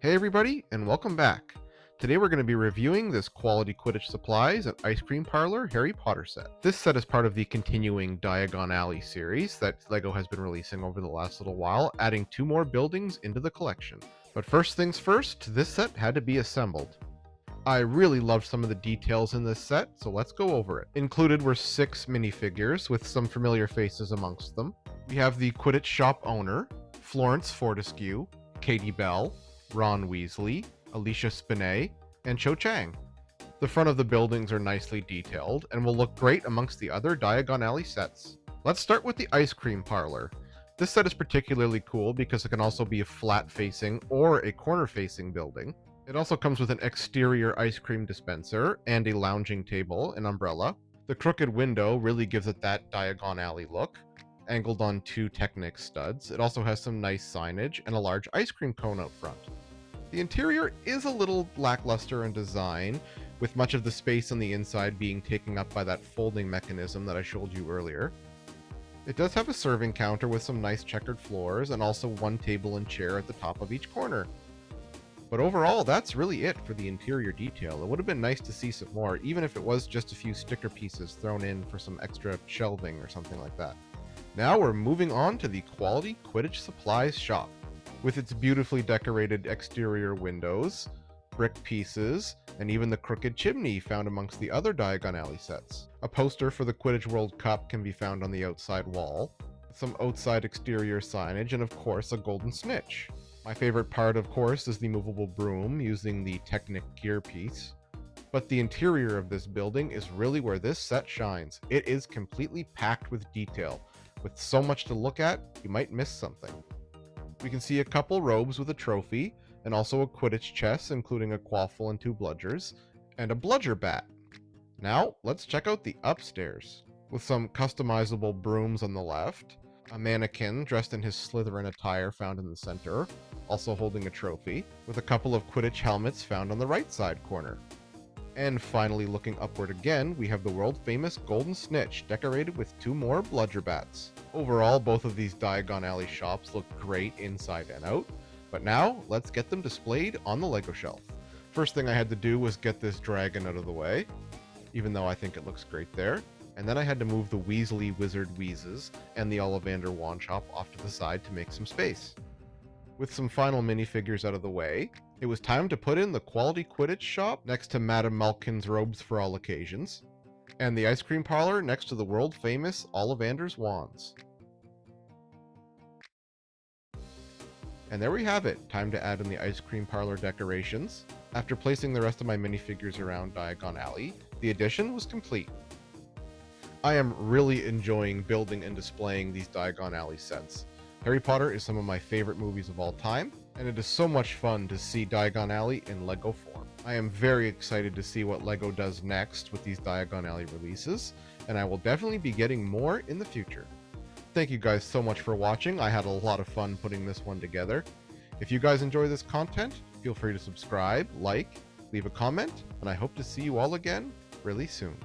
Hey everybody, and welcome back. Today we're going to be reviewing this Quality Quidditch Supplies and Ice Cream Parlor Harry Potter set. This set is part of the continuing Diagon Alley series that LEGO has been releasing over the last little while, adding 2 more buildings into the collection. But first things first, this set had to be assembled. I really loved some of the details in this set, so let's go over it. Included were 6 minifigures with some familiar faces amongst them. We have the Quidditch shop owner, Florence Fortescue, Katie Bell, Ron Weasley, Alicia Spiney, and Cho Chang. The front of the buildings are nicely detailed and will look great amongst the other Diagon Alley sets. Let's start with the Ice Cream Parlor. This set is particularly cool because it can also be a flat-facing or a corner-facing building. It also comes with an exterior ice cream dispenser and a lounging table and umbrella. The crooked window really gives it that Diagon Alley look, angled on 2 Technic studs. It also has some nice signage and a large ice cream cone out front. The interior is a little lackluster in design, with much of the space on the inside being taken up by that folding mechanism that I showed you earlier. It does have a serving counter with some nice checkered floors and also 1 table and chair at the top of each corner. But overall, that's really it for the interior detail. It would have been nice to see some more, even if it was just a few sticker pieces thrown in for some extra shelving or something like that. Now we're moving on to the Quality Quidditch Supplies shop. With its beautifully decorated exterior windows, brick pieces, and even the crooked chimney found amongst the other Diagon Alley sets. A poster for the Quidditch World Cup can be found on the outside wall, some outside exterior signage, and of course a golden snitch. My favorite part, of course, is the movable broom using the Technic gear piece. But the interior of this building is really where this set shines. It is completely packed with detail. With so much to look at, you might miss something. We can see a couple robes with a trophy, and also a Quidditch chess including a quaffle and 2 bludgers, and a bludger bat. Now, let's check out the upstairs. With some customizable brooms on the left, a mannequin dressed in his Slytherin attire found in the center, also holding a trophy, with a couple of Quidditch helmets found on the right side corner. And finally, looking upward again, we have the world-famous Golden Snitch, decorated with 2 more bludger bats. Overall, both of these Diagon Alley shops look great inside and out, but now, let's get them displayed on the LEGO shelf. First thing I had to do was get this dragon out of the way, even though I think it looks great there. And then I had to move the Weasley Wizard Wheezes and the Ollivander Wand Shop off to the side to make some space. With some final minifigures out of the way, it was time to put in the Quality Quidditch shop next to Madame Malkin's robes for all occasions, and the ice cream parlor next to the world-famous Ollivander's wands. And there we have it, time to add in the ice cream parlor decorations. After placing the rest of my minifigures around Diagon Alley, the addition was complete. I am really enjoying building and displaying these Diagon Alley sets. Harry Potter is some of my favorite movies of all time, and it is so much fun to see Diagon Alley in LEGO form. I am very excited to see what LEGO does next with these Diagon Alley releases, and I will definitely be getting more in the future. Thank you guys so much for watching. I had a lot of fun putting this one together. If you guys enjoy this content, feel free to subscribe, like, leave a comment, and I hope to see you all again really soon.